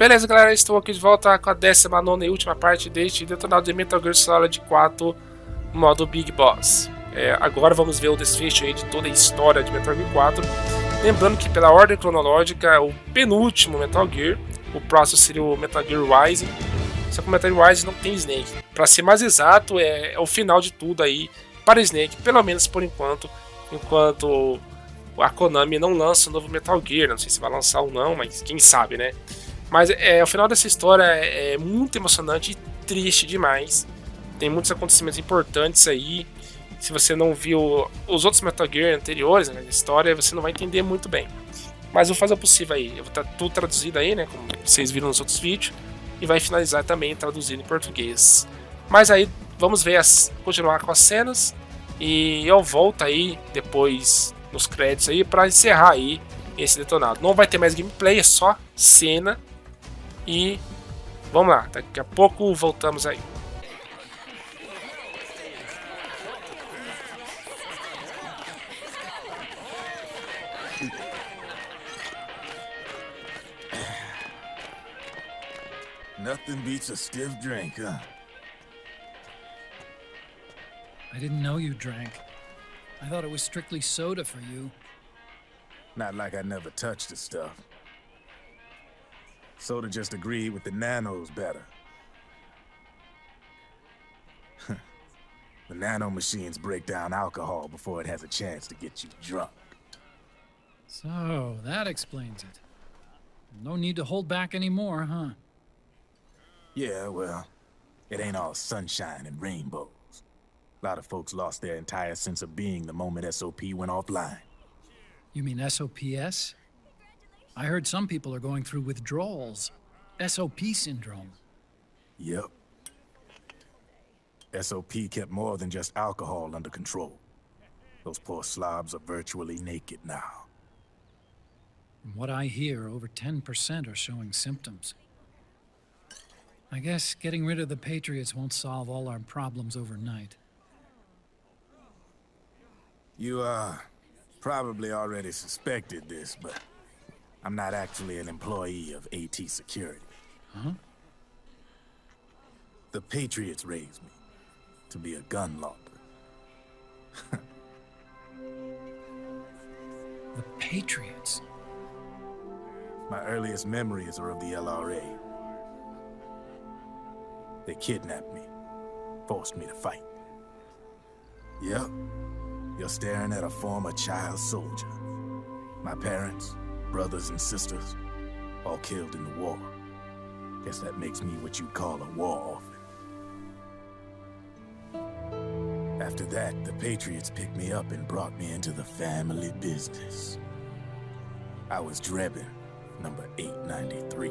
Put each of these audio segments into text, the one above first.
Beleza, galera, estou aqui de volta com a 19ª e última parte deste Detonado de Metal Gear Solid 4 modo Big Boss. Agora vamos ver o desfecho aí de toda a história de Metal Gear 4. Lembrando que pela ordem cronológica é o penúltimo Metal Gear, o próximo seria o Metal Gear Rising, só que o Metal Gear Rising não tem Snake. Para ser mais exato, é o final de tudo aí para Snake, pelo menos por enquanto a Konami não lança o novo Metal Gear. Não sei se vai lançar ou não, mas quem sabe, né? Mas o final dessa história é muito emocionante e triste demais. Tem muitos acontecimentos importantes aí. Se você não viu os outros Metal Gear anteriores, né, na história, você não vai entender muito bem. Mas eu vou fazer o possível aí. Eu vou estar tudo traduzido aí, né, como vocês viram nos outros vídeos. E vai finalizar também traduzido em português. Mas aí vamos ver continuar com as cenas. E eu volto aí depois nos créditos aí para encerrar aí esse detonado. Não vai ter mais gameplay, é só cena. E vamos lá, daqui a pouco voltamos aí. Nothing beats a stiff drink, huh? I didn't know you drank. I thought it was strictly soda for you. Not like I never touched the stuff. Soda just agreed with the nanos better. The nano machines break down alcohol before it has a chance to get you drunk. So, that explains it. No need to hold back anymore, huh? Yeah, well, it ain't all sunshine and rainbows. A lot of folks lost their entire sense of being the moment SOP went offline. You mean SOPS? I heard some people are going through withdrawals. SOP syndrome. Yep. SOP kept more than just alcohol under control. Those poor slobs are virtually naked now. From what I hear, over 10% are showing symptoms. I guess getting rid of the Patriots won't solve all our problems overnight. You, probably already suspected this, but I'm not actually an employee of AT Security. Huh? The Patriots raised me to be a gun launder. The Patriots? My earliest memories are of the LRA. They kidnapped me, forced me to fight. Yep, you're staring at a former child soldier. My parents, brothers and sisters, all killed in the war. Guess that makes me what you'd call a war orphan. After that, the Patriots picked me up and brought me into the family business. I was Drebin, number 893.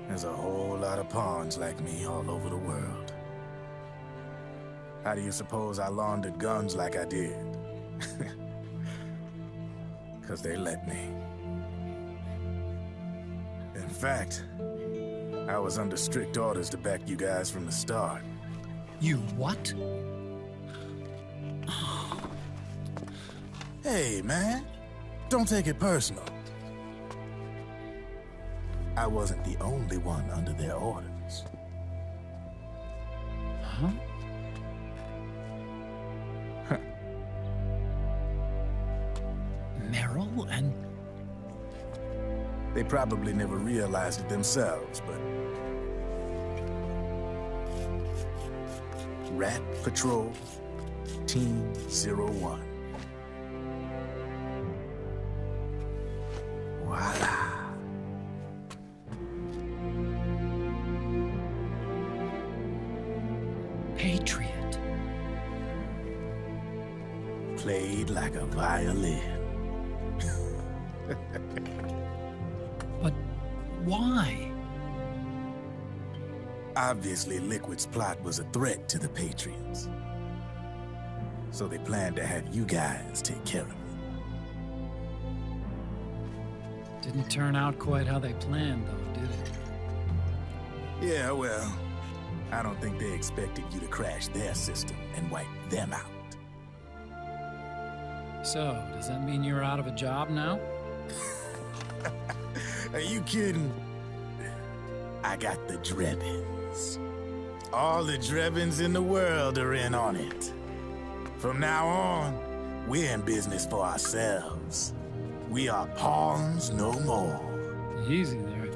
There's a whole lot of pawns like me all over the world. How do you suppose I laundered guns like I did? 'Cause they let me. In fact, I was under strict orders to back you guys from the start. You what? Hey, man, don't take it personal. I wasn't the only one under their orders. Huh? Merrill and... They probably never realized it themselves, but... Rat Patrol, Team 01. Voila. Patriot. Played like a violin. But why? Obviously, Liquid's plot was a threat to the Patriots. So they planned to have you guys take care of it. Didn't turn out quite how they planned, though, did it? Yeah, well, I don't think they expected you to crash their system and wipe them out. So, does that mean you're out of a job now? Are you kidding? I got the Drebins. All the Drebins in the world are in on it. From now on, we're in business for ourselves. We are pawns no more. Easy there.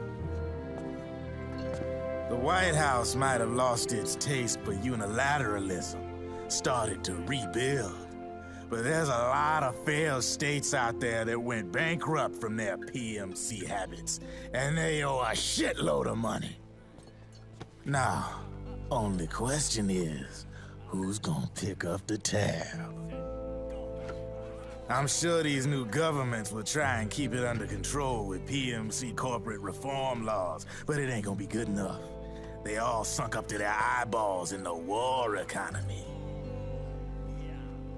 The White House might have lost its taste for unilateralism, started to rebuild. But there's a lot of failed states out there that went bankrupt from their PMC habits, and they owe a shitload of money. Now, only question is, who's gonna pick up the tab? I'm sure these new governments will try and keep it under control with PMC corporate reform laws, but it ain't gonna be good enough. They all sunk up to their eyeballs in the war economy.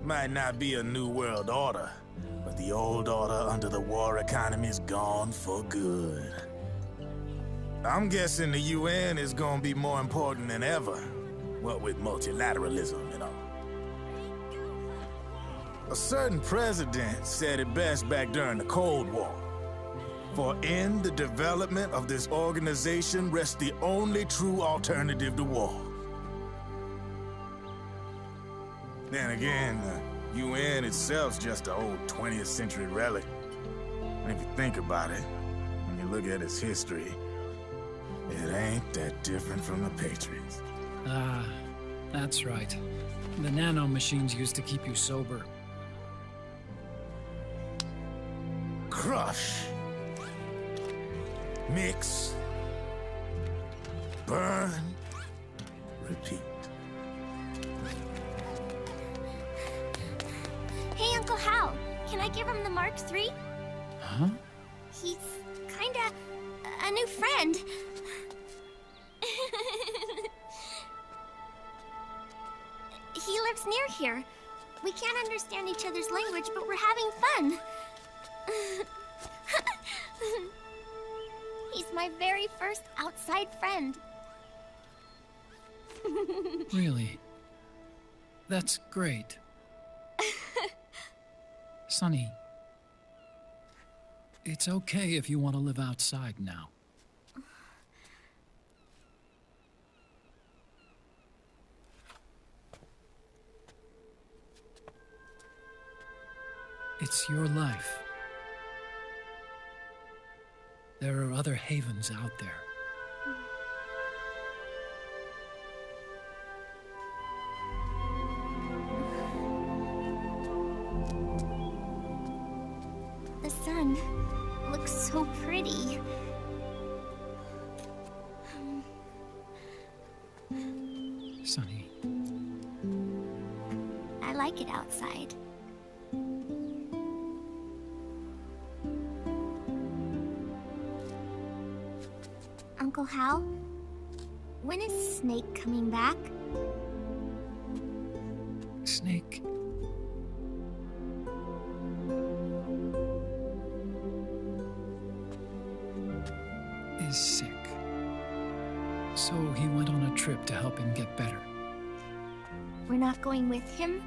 Might not be a new world order, but the old order under the war economy's gone for good. I'm guessing the UN is gonna be more important than ever, what with multilateralism and all. A certain president said it best back during the Cold War. For in the development of this organization rests the only true alternative to war. Then again, the UN itself's just an old 20th century relic. And if you think about it, when you look at its history, it ain't that different from the Patriots. Ah, that's right. The nano machines used to keep you sober. Crush. Mix. Burn. Repeat. Hey, Uncle Hal, can I give him the Mark III? Huh? He's kinda a new friend. He lives near here. We can't understand each other's language, but we're having fun. He's my very first outside friend. Really? That's great. Sonny, it's okay if you want to live outside now. It's your life. There are other havens out there. The sun looks so pretty. Sonny, I like it outside. Uncle Hal, when is Snake coming back? Snake. Is sick. So he went on a trip to help him get better. We're not going with him?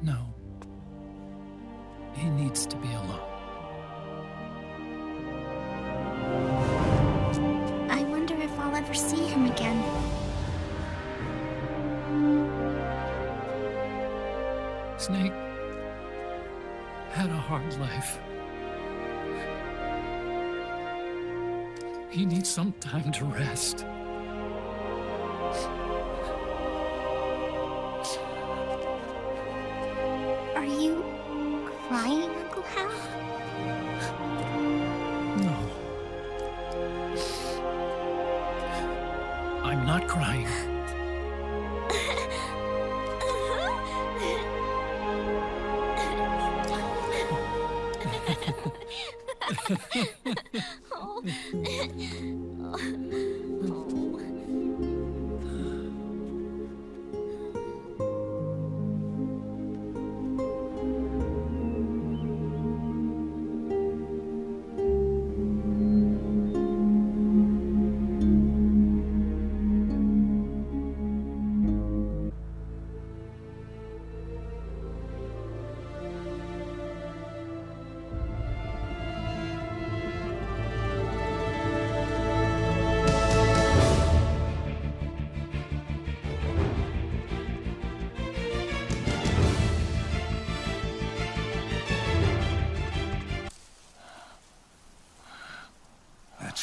No. He needs to be alone. I wonder if I'll ever see him again. Snake had a hard life. He needs some time to rest. Are you crying, Uncle Hal? No. I'm not crying.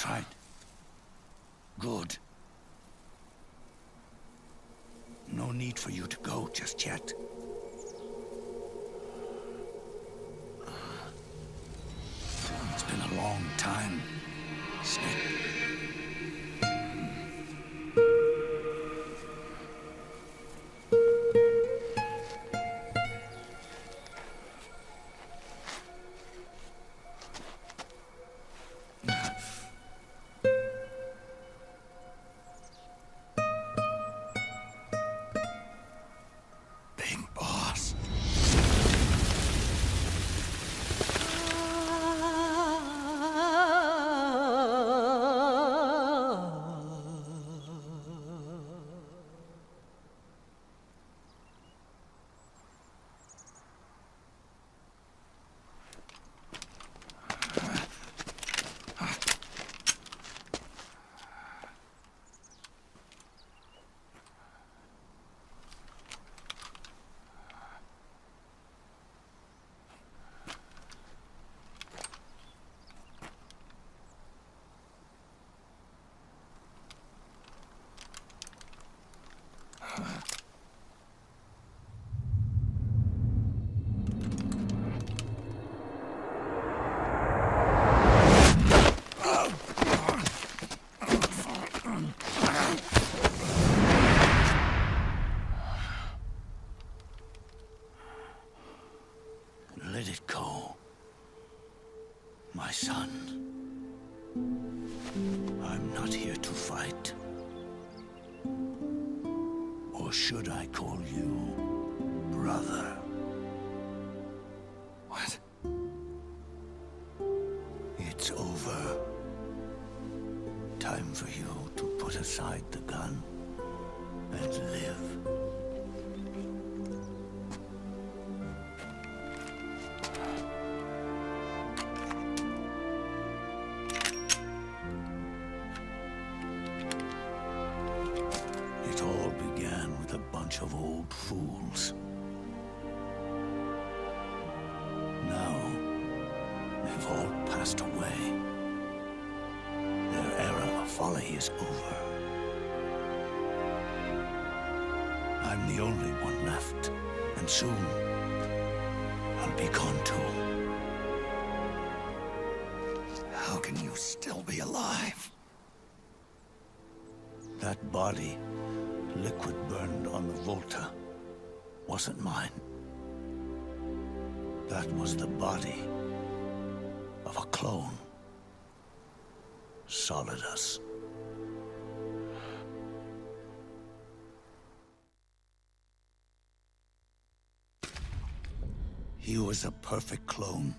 That's right. Good. No need for you to go just yet. It's been a long time, Snake. Let it go, my son. I'm not here to fight. Or should I call you brother? What? It's over. Time for you to put aside the gun and live. It all began with a bunch of old fools. Now, they've all passed away. Their era of folly is over. I'm the only one left, and soon I'll be gone too. How can you still be alive? That body, liquid burned on the Volta, wasn't mine. That was the body of a clone. Solidus. He was a perfect clone.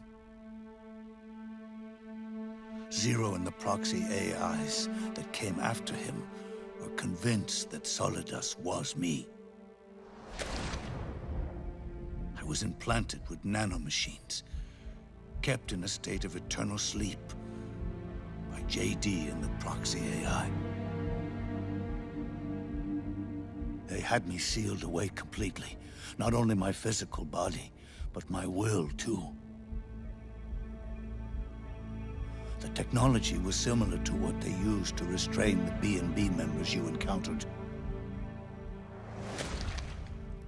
Zero and the proxy AIs that came after him were convinced that Solidus was me. I was implanted with nanomachines, kept in a state of eternal sleep by JD and the proxy AI. They had me sealed away completely, not only my physical body, but my will too. The technology was similar to what they used to restrain the B&B members you encountered.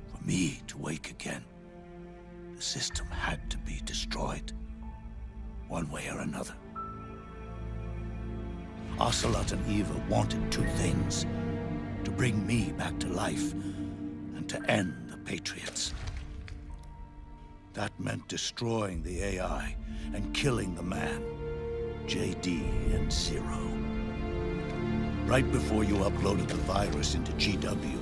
For me to wake again, the system had to be destroyed, one way or another. Ocelot and Eva wanted two things: to bring me back to life and to end the Patriots. That meant destroying the AI and killing the man, JD and Zero. Right before you uploaded the virus into GW,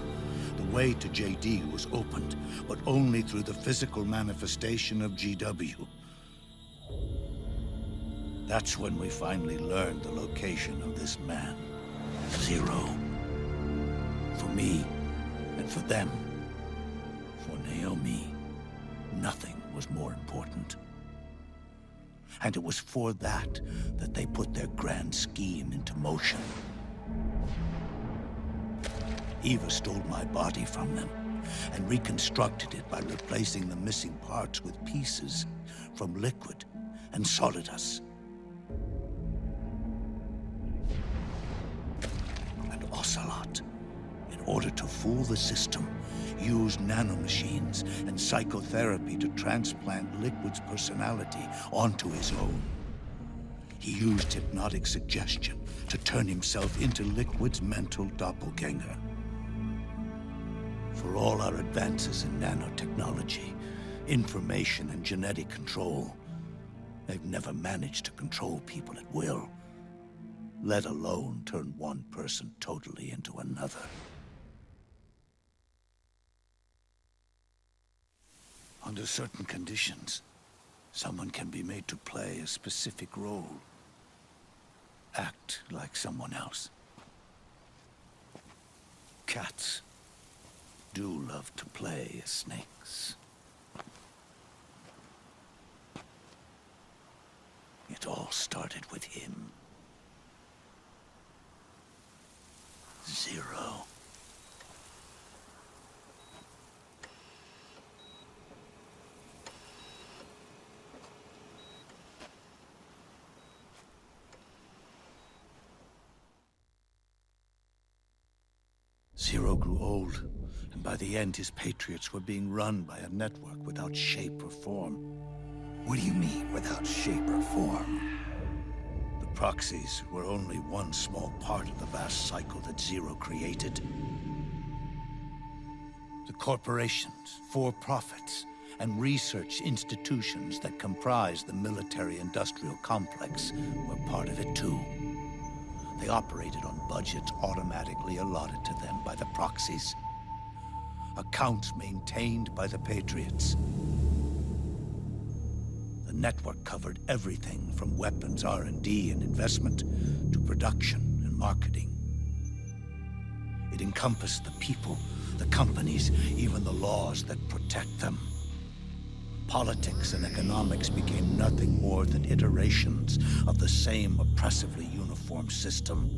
the way to JD was opened, but only through the physical manifestation of GW. That's when we finally learned the location of this man, Zero. For me, and for them, for Naomi, nothing was more important. And it was for that that they put their grand scheme into motion. Eva stole my body from them and reconstructed it by replacing the missing parts with pieces from Liquid and Solidus. Ocelot, in order to fool the system, used nanomachines and psychotherapy to transplant Liquid's personality onto his own. He used hypnotic suggestion to turn himself into Liquid's mental doppelganger. For all our advances in nanotechnology, information and genetic control, they've never managed to control people at will, let alone turn one person totally into another. Under certain conditions, someone can be made to play a specific role. Act like someone else. Cats do love to play as snakes. It all started with him. Zero. Zero grew old, and by the end his Patriots were being run by a network without shape or form. What do you mean, without shape or form? The proxies were only one small part of the vast cycle that Zero created. The corporations, for-profits, and research institutions that comprise the military-industrial complex were part of it too. They operated on budgets automatically allotted to them by the proxies. Accounts maintained by the Patriots. The network covered everything from weapons R&D and investment to production and marketing. It encompassed the people, the companies, even the laws that protect them. Politics and economics became nothing more than iterations of the same oppressively uniform system.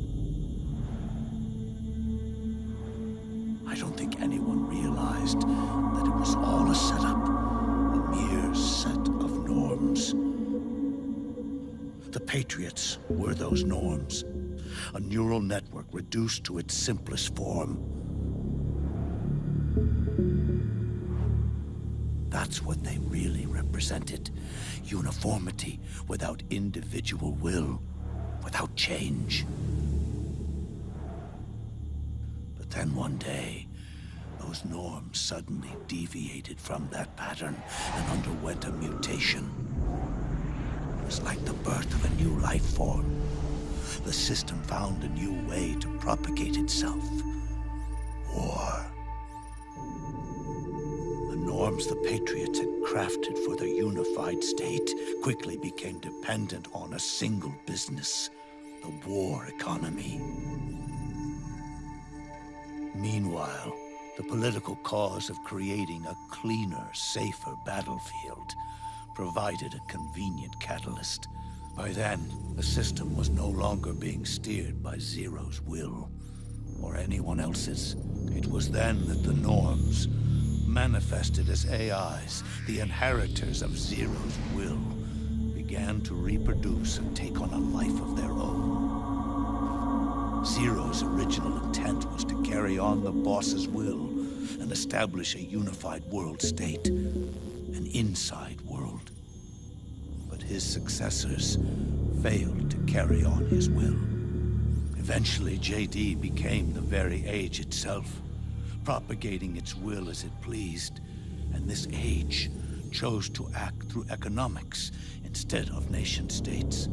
I don't think anyone realized that it was all a setup, a mere set of norms. The Patriots were those norms, a neural network reduced to its simplest form. That's what they really represented. Uniformity without individual will, without change. But then one day, those norms suddenly deviated from that pattern and underwent a mutation. It was like the birth of a new life form. The system found a new way to propagate itself. War. The norms the Patriots had crafted for their unified state quickly became dependent on a single business, the war economy. Meanwhile, the political cause of creating a cleaner, safer battlefield provided a convenient catalyst. By then, the system was no longer being steered by Zero's will, or anyone else's. It was then that the norms, manifested as AIs, the inheritors of Zero's will, began to reproduce and take on a life of their own. Zero's original intent was to carry on the boss's will and establish a unified world state, an inside world. But his successors failed to carry on his will. Eventually, JD became the very age itself, propagating its will as it pleased, and this age chose to act through economics instead of nation-states.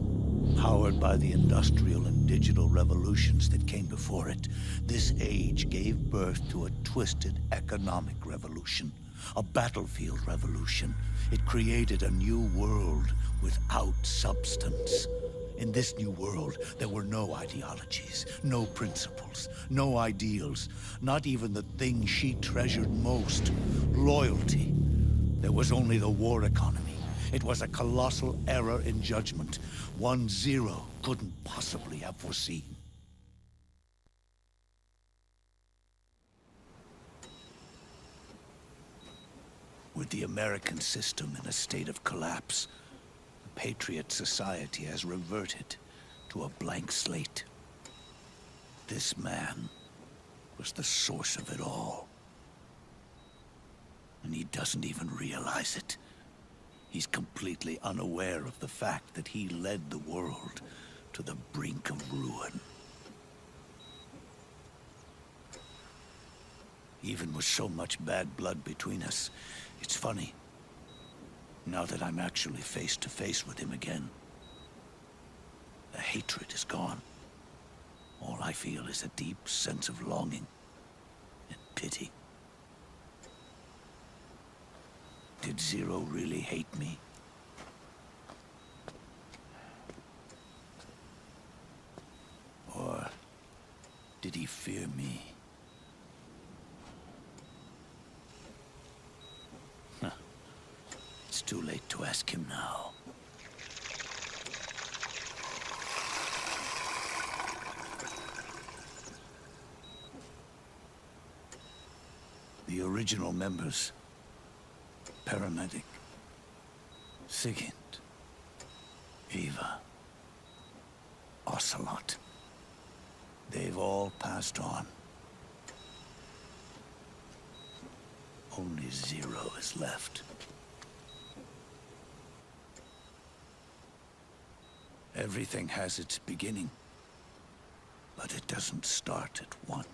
Powered by the industrial and digital revolutions that came before it, this age gave birth to a twisted economic revolution, a battlefield revolution. It created a new world without substance. In this new world, there were no ideologies, no principles, no ideals, not even the thing she treasured most, loyalty. There was only the war economy. It was a colossal error in judgment, one Zero couldn't possibly have foreseen. With the American system in a state of collapse, the Patriot society has reverted to a blank slate. This man was the source of it all. And he doesn't even realize it. He's completely unaware of the fact that he led the world to the brink of ruin. Even with so much bad blood between us, it's funny. Now that I'm actually face to face with him again, the hatred is gone. All I feel is a deep sense of longing and pity. Did Zero really hate me? Or did he fear me? It's too late to ask him now. The original members, Paramedic, Sigint, Eva, Ocelot, they've all passed on. Only Zero is left. Everything has its beginning, but it doesn't start at one.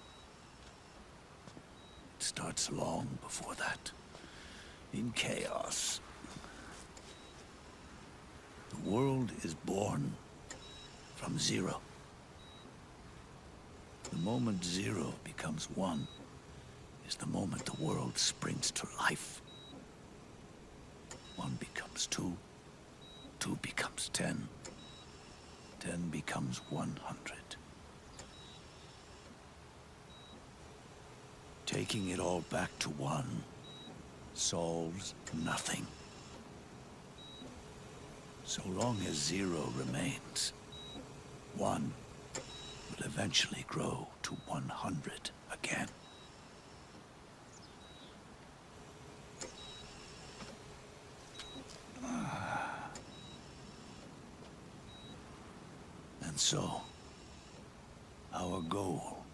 It starts long before that, in chaos. The world is born from zero. The moment zero becomes one is the moment the world springs to life. One becomes two, two becomes 10. 10 becomes 100. Taking it all back to one solves nothing. So long as zero remains, one will eventually grow to 100 again. And so, our goal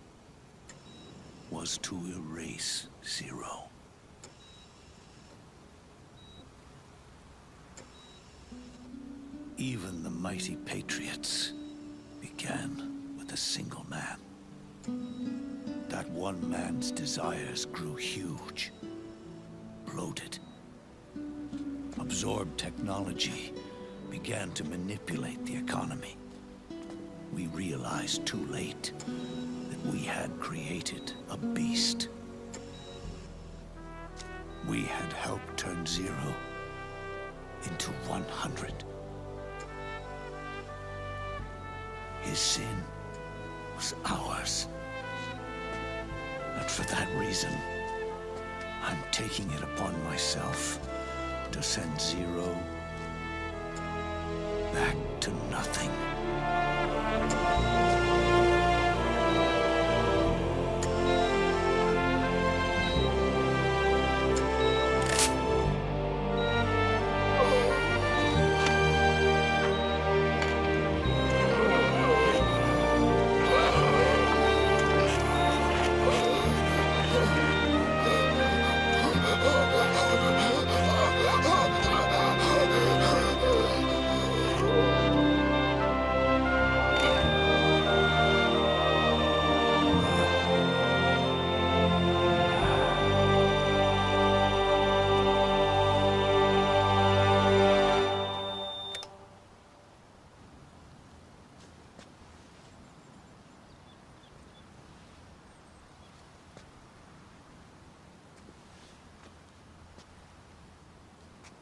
was to erase zero. Even the mighty Patriots began with a single man. That one man's desires grew huge, bloated, absorbed technology, began to manipulate the economy. We realized too late that we had created a beast. We had helped turn zero into 100. His sin was ours. And for that reason, I'm taking it upon myself to send zero back to nothing.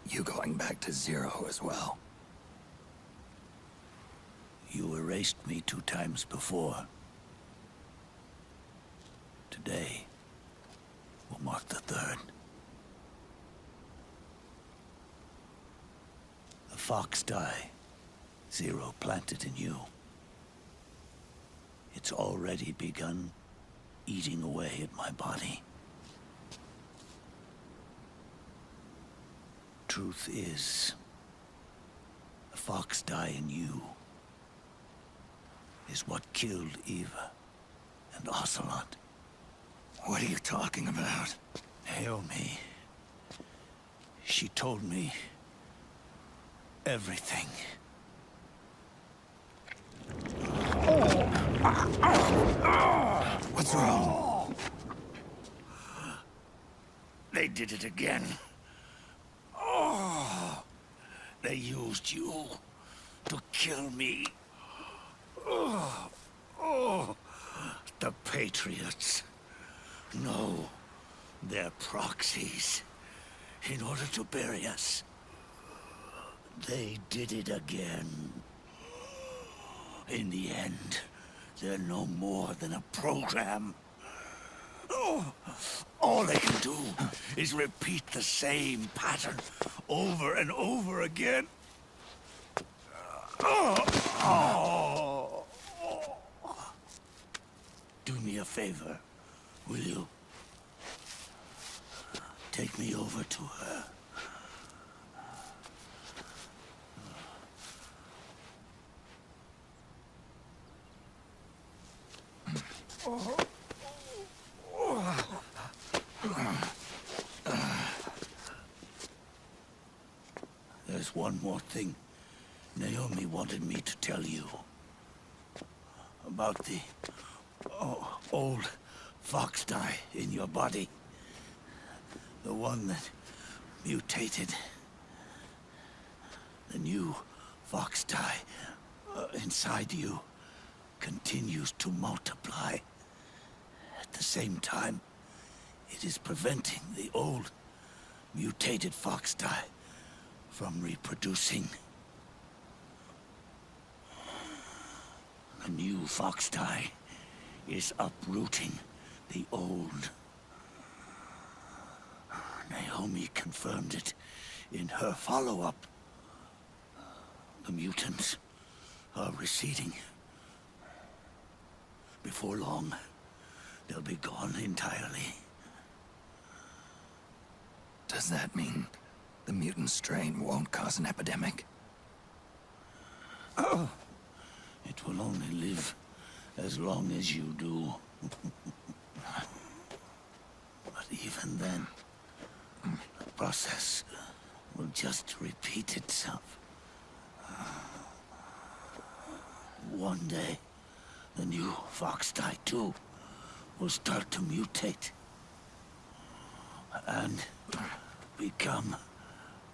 You going back to zero as well? You erased me 2 times before. Today will mark the 3rd. The fox die zero planted in you. It's already begun eating away at my body. Truth is, the fox die in you is what killed Eva and Ocelot What are you talking about? Naomi. She told me everything. What's wrong? They did it again. Oh, they used you to kill me. Oh, the Patriots. No, they're proxies. In order to bury us. They did it again. In the end, they're no more than a program. Oh, all they can do is repeat the same pattern over and over again. Do me a favor, will you? Take me over to her. There's one more thing Naomi wanted me to tell you. About the old fox dye in your body. The one that mutated. The new fox dye inside you continues to multiply. At the same time, it is preventing the old mutated fox dye from reproducing. The new fox dye is uprooting the old. Naomi confirmed it in her follow-up. The mutants are receding. Before long, they'll be gone entirely. Does that mean the mutant strain won't cause an epidemic? It will only live as long as you do. But even then, the process will just repeat itself. One day, the new fox dye too will start to mutate and become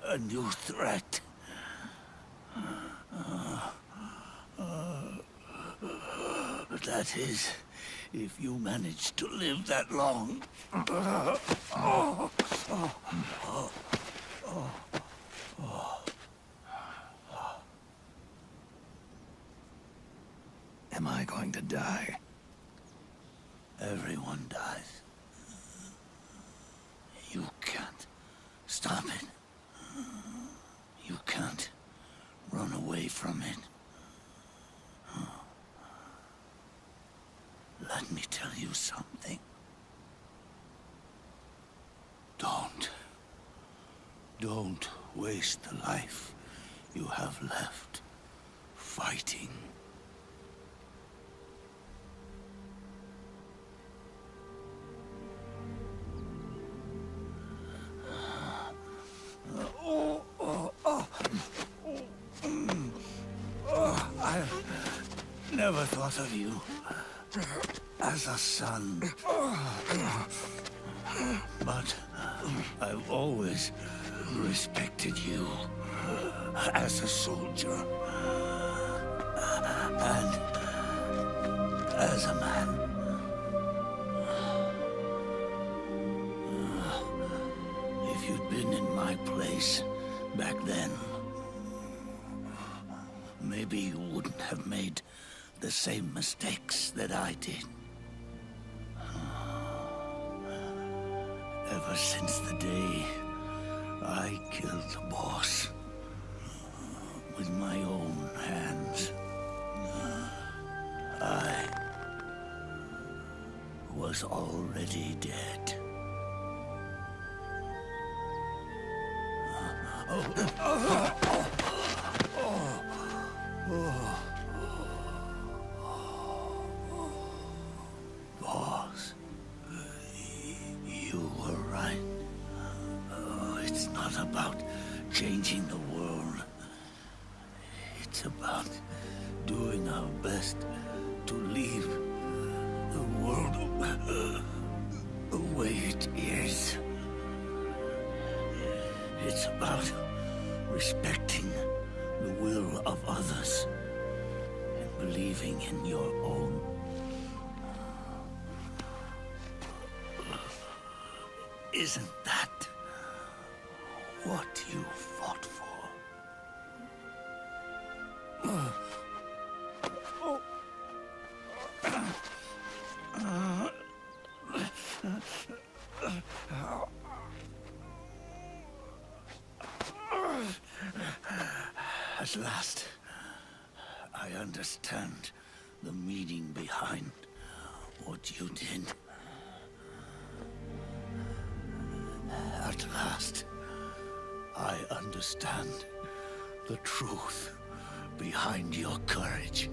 a new threat. That is, if you manage to live that long. Am I going to die? Everyone dies. You can't stop it. You can't run away from it. Let me tell you something. Don't waste the life you have left fighting. I never thought of you as a son. But I've always respected you as a soldier and as a man. If you'd been in my place back then, maybe you wouldn't have made the same mistakes that I did. Ever since the day I killed the boss with my own hands, I was already dead. Boss, It's about doing our best to leave the world the way it is. It's about respecting the will of others and believing in your own. Isn't that what you fought for? At last, I understand the meaning behind what you did. At last, I understand the truth behind your courage.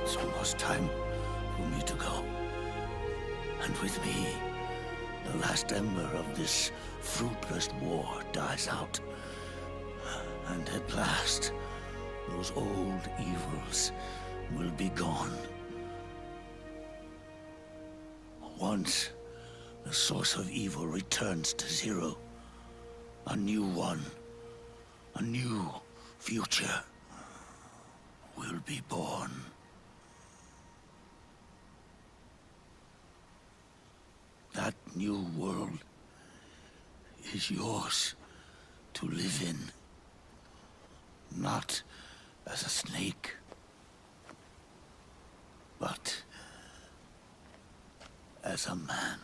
It's almost time for me to go. And with me, the last ember of this fruitless war dies out. And at last, those old evils will be gone. Once the source of evil returns to zero, a new one, a new future will be born. That new world is yours to live in, not as a snake, but as a man.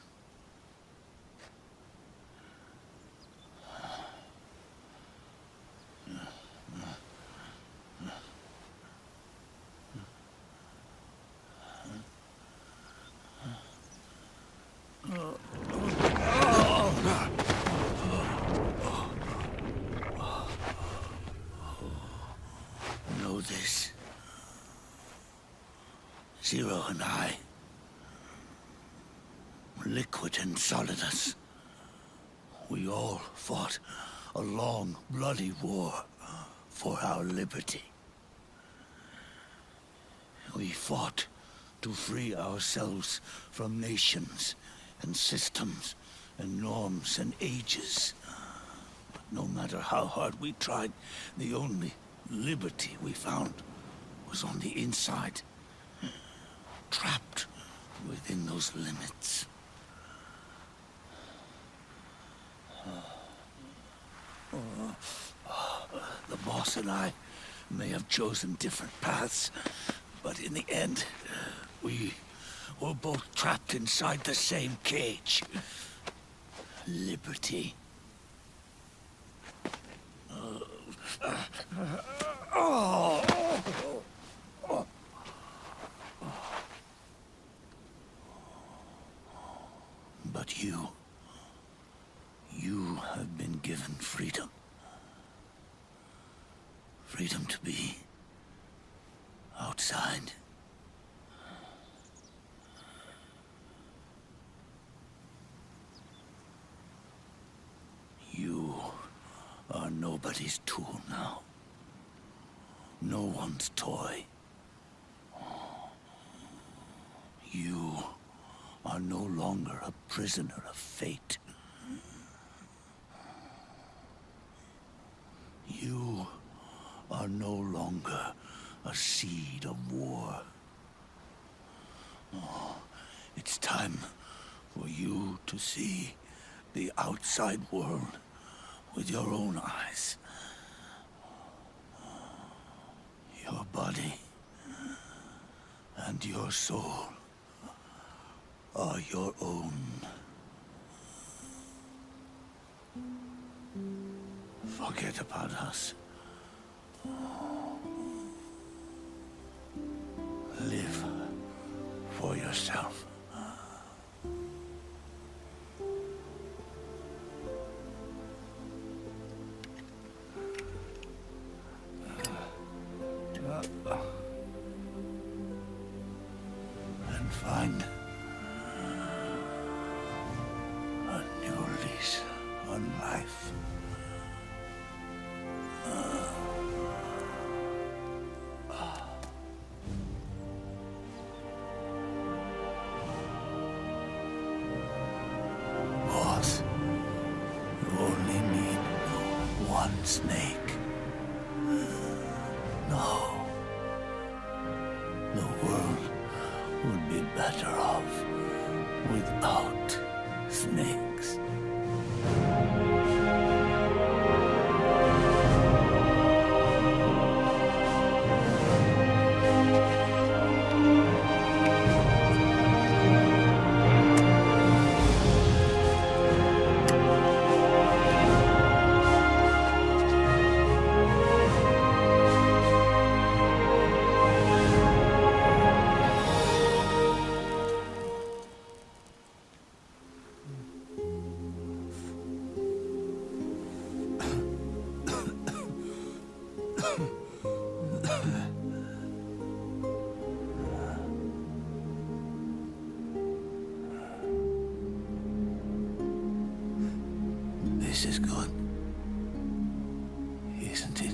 Know this. Zero and I, Liquid and Solidus, we all fought a long, bloody war for our liberty. We fought to free ourselves from nations and systems and norms and ages. But no matter how hard we tried, the only liberty we found was on the inside, trapped within those limits. The boss and I may have chosen different paths, but in the end, we were both trapped inside the same cage. Liberty. But you have been given freedom. Freedom to be outside. You are nobody's tool now. No one's toy. You are no longer a prisoner of fate. You are no longer a seed of war. Oh, it's time for you to see the outside world with your own eyes. Your body and your soul are your own. Forget about us. Live for yourself. And find a new lease on life. Boss, you only need one snake. No. The world would be better off without snakes. This is good, isn't it?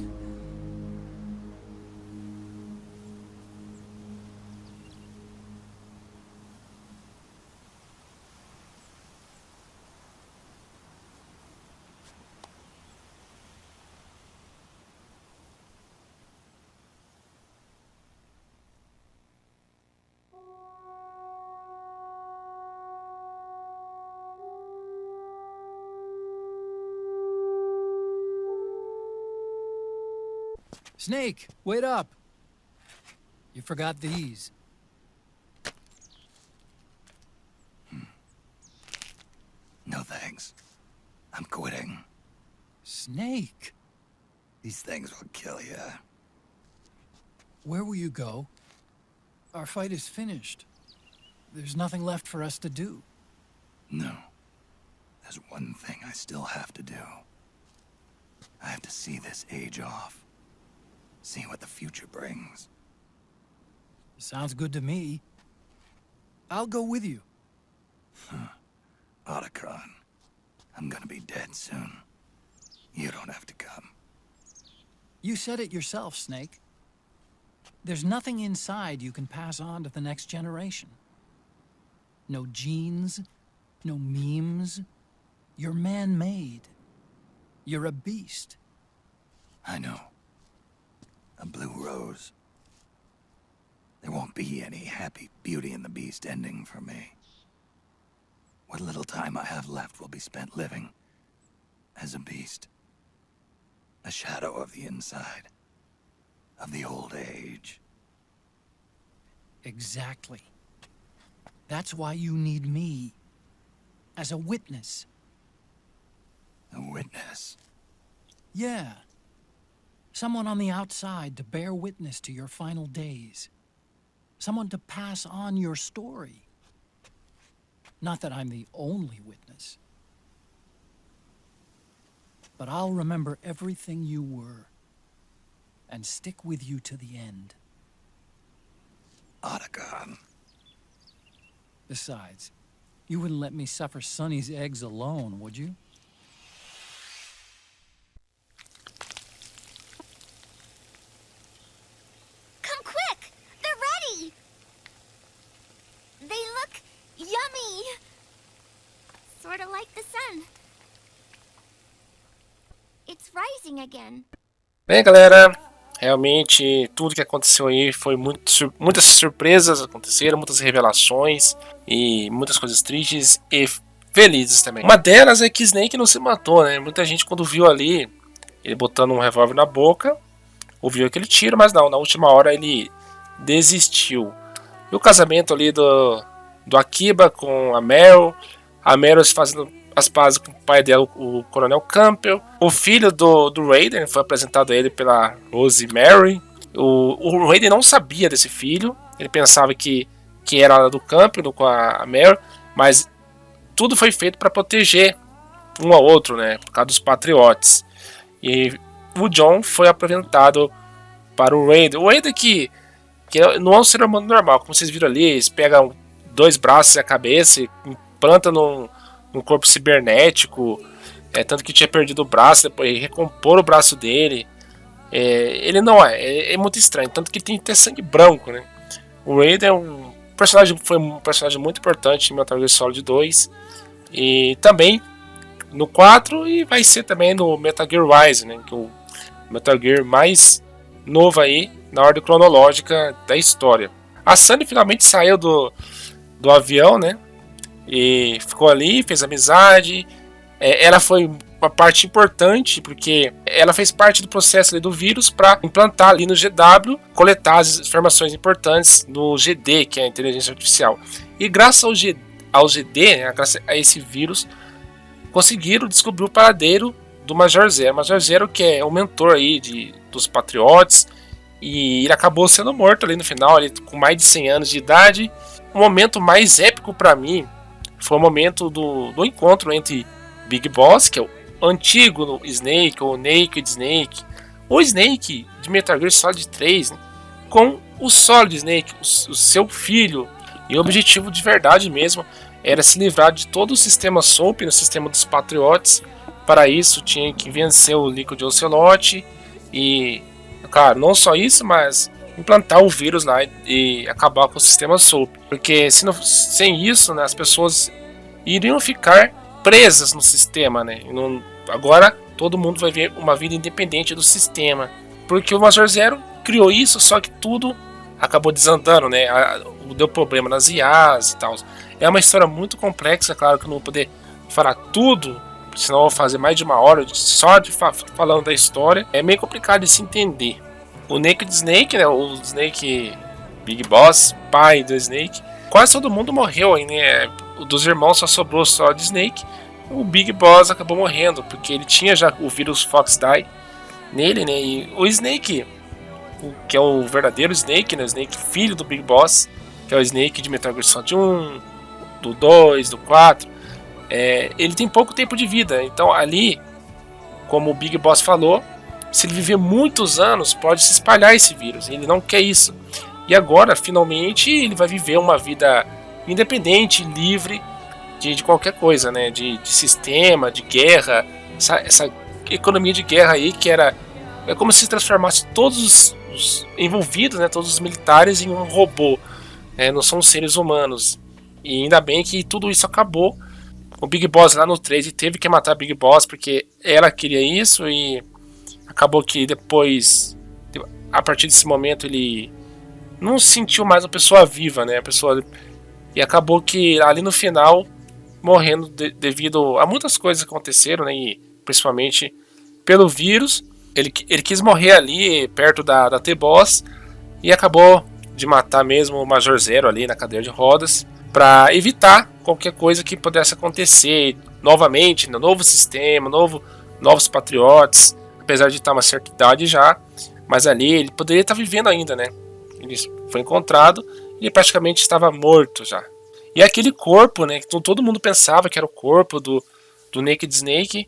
Snake, wait up! You forgot these. No thanks. I'm quitting. Snake! These things will kill you. Where will you go? Our fight is finished. There's nothing left for us to do. No. There's one thing I still have to do. I have to see this age off. See what the future brings. Sounds good to me. I'll go with you. Otacon, I'm gonna be dead soon. You don't have to come. You said it yourself, Snake. There's nothing inside you can pass on to the next generation. No genes, no memes. You're man-made. You're a beast. I know. A blue rose. There won't be any happy Beauty and the Beast ending for me. What little time I have left will be spent living as a beast. A shadow of the inside. Of the old age. Exactly. That's why you need me. As a witness. A witness. Yeah. Someone on the outside to bear witness to your final days. Someone to pass on your story. Not that I'm the only witness. But I'll remember everything you were. And stick with you to the end. Otacon. Besides, you wouldn't let me suffer Sonny's eggs alone, would you? Come quick! They're ready! They look yummy! Sort of like the sun. It's rising again. Bem, galera, realmente tudo que aconteceu aí foi muitas surpresas aconteceram, muitas revelações e muitas coisas tristes e felizes também. Uma delas é que Snake não se matou, né? Muita gente quando viu ali ele botando um revólver na boca, ouviu aquele tiro, mas não, na última hora ele desistiu. E o casamento ali do Akiba com a Meryl se fazendo as pazes com o pai dela, o Coronel Campbell. O filho do Raiden foi apresentado a ele pela Rosemary. O Raiden não sabia desse filho, ele pensava que era do Campbell com a Mary, mas tudo foi feito para proteger um ao outro, né, por causa dos Patriots. E o John foi apresentado para o Raiden. O Raiden que não é um ser humano normal, como vocês viram ali, eles pegam 2 braços e a cabeça e implanta num corpo cibernético, tanto que tinha perdido o braço, depois recompor o braço dele. Ele não é muito estranho, tanto que tem até sangue branco, né? O Raiden foi um personagem muito importante em Metal Gear Solid 2 e também no 4 e vai ser também no Metal Gear Rise, né? Que é o Metal Gear mais novo aí na ordem cronológica da história. A Sunny finalmente saiu do avião, né? E ficou ali, fez amizade. Ela foi uma parte importante porque ela fez parte do processo ali do vírus para implantar ali no GW, coletar as informações importantes no GD, que é a inteligência artificial. E graças ao GD, né, graças a esse vírus, conseguiram descobrir o paradeiro do Major Zero. Major Zero, que é o mentor aí dos Patriots, e ele acabou sendo morto ali no final, ali, com mais de 100 anos de idade. O momento mais épico para mim foi o momento do encontro entre Big Boss, que é o antigo Snake, ou Naked Snake, o Snake de Metal Gear Solid 3, né, com o Solid Snake, o seu filho. E o objetivo de verdade mesmo era se livrar de todo o sistema SOAP, no sistema dos Patriots. Para isso tinha que vencer o Liquid Ocelot e, cara, não só isso, mas implantar o vírus lá e acabar com o sistema SOAP. Porque sem isso, né, as pessoas iriam ficar presas no sistema, né? Agora todo mundo vai ver uma vida independente do sistema. Porque o Major Zero criou isso, só que tudo acabou desandando, né? Deu problema nas IAs e tal. É uma história muito complexa, claro que eu não vou poder falar tudo, senão eu vou fazer mais de 1 hora só falando da história. É meio complicado de se entender. O Naked Snake, né? O Snake Big Boss, pai do Snake, quase todo mundo morreu aí, né? Dos irmãos só sobrou só de Snake. O Big Boss acabou morrendo, porque ele tinha já o vírus Fox Die nele, né? E o Snake, que é o verdadeiro Snake, né? O Snake filho do Big Boss, que é o Snake de Metal Gear Solid 1, do 2, do 4, ele tem pouco tempo de vida. Então ali, como o Big Boss falou, se ele viver muitos anos, pode se espalhar esse vírus. Ele não quer isso. E agora, finalmente, ele vai viver uma vida independente, livre de qualquer coisa, né? De sistema, de guerra, essa economia de guerra aí que é como se transformasse todos os envolvidos, né? Todos os militares em um robô, né? Não são seres humanos. E ainda bem que tudo isso acabou. O Big Boss lá no 3 ele teve que matar a Big Boss porque ela queria isso e acabou que depois, a partir desse momento, ele não se sentiu mais uma pessoa viva, né? E acabou que ali no final morrendo devido a muitas coisas que aconteceram, né? E principalmente pelo vírus. Ele quis morrer ali perto da T-Boss e acabou de matar mesmo o Major Zero ali na cadeira de rodas para evitar qualquer coisa que pudesse acontecer novamente no novo sistema, novos Patriots, apesar de estar uma certa idade já, mas ali ele poderia estar vivendo ainda, né? Ele foi encontrado e ele praticamente estava morto já. E aquele corpo, né, que todo mundo pensava que era o corpo do Naked Snake,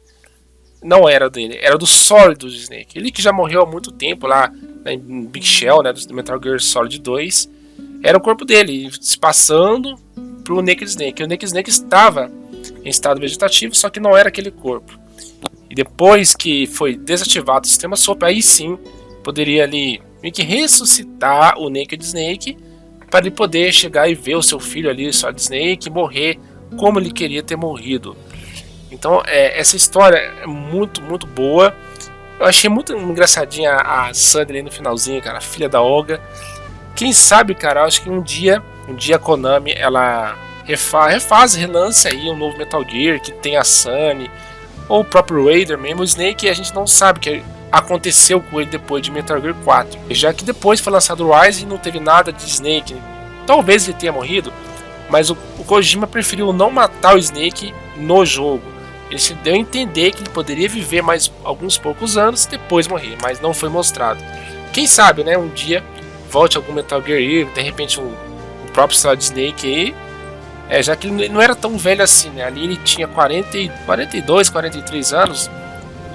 não era dele, era do Solid Snake. Ele que já morreu há muito tempo lá em Big Shell, né, do Metal Gear Solid 2, era o corpo dele, se passando pro Naked Snake. E o Naked Snake estava em estado vegetativo, só que não era aquele corpo. E depois que foi desativado o sistema SOAP, aí sim poderia ali meio que ressuscitar o Naked Snake para ele poder chegar e ver o seu filho ali, o Solid Snake, morrer como ele queria ter morrido. Então essa história é muito, muito boa. Eu achei muito engraçadinha a Sandy ali no finalzinho, cara, a filha da Olga. Quem sabe, cara, eu acho que um dia a Konami ela relance aí um novo Metal Gear que tem a Sunny, ou o próprio Raider mesmo. O Snake a gente não sabe o que aconteceu com ele depois de Metal Gear 4, já que depois foi lançado o Rise e não teve nada de Snake. Talvez ele tenha morrido, mas o Kojima preferiu não matar o Snake no jogo. ele se deu a entender que ele poderia viver mais alguns poucos anos e depois morrer, mas não foi mostrado. Quem sabe, né, um dia volte algum Metal Gear, de repente o próprio Solid Snake aí, já que ele não era tão velho assim, né, ali ele tinha 42, 43 anos,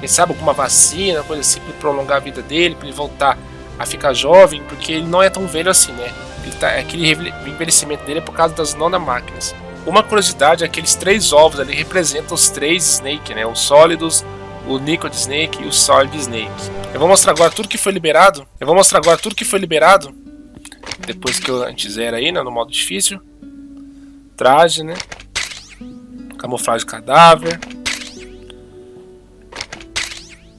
quem sabe alguma vacina, coisa assim, para prolongar a vida dele, para ele voltar a ficar jovem, porque ele não é tão velho assim, né, aquele envelhecimento dele é por causa das nanomáquinas. Uma curiosidade é que aqueles 3 ovos ali representam os 3 Snake, né, os sólidos, o Liquid Snake e o Solid Snake. Eu vou mostrar agora tudo que foi liberado. Depois que a gente zera aí, né, no modo difícil. Traje, né? Camuflagem de cadáver.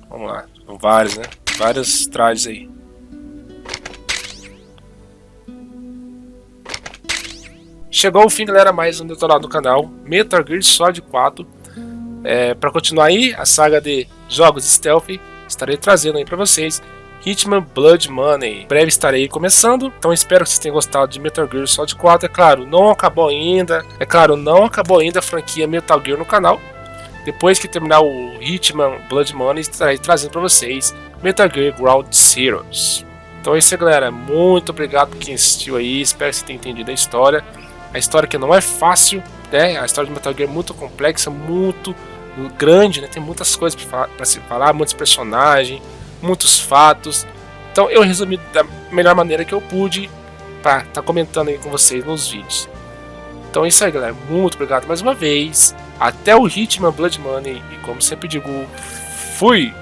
Vamos lá. São vários, né? Vários trajes aí. Chegou o fim, galera, mais um Detonado no canal. Metal Gear Solid 4. Para continuar aí a saga de jogos stealth, estarei trazendo aí para vocês Hitman Blood Money. Em breve estarei começando, então espero que vocês tenham gostado de Metal Gear Solid 4. É claro, não acabou ainda a franquia Metal Gear no canal. Depois que terminar o Hitman Blood Money, estarei trazendo para vocês Metal Gear Ground Zeroes. Então é isso aí, galera, muito obrigado por quem assistiu aí, espero que você tenha entendido a história que não é fácil, né? A história de Metal Gear é muito complexa, muito grande, né? Tem muitas coisas para se falar, muitos personagens, muitos fatos. Então eu resumi da melhor maneira que eu pude para estar comentando aí com vocês nos vídeos. Então é isso aí, galera, muito obrigado mais uma vez. Até o Hitman Blood Money e, como sempre digo, fui!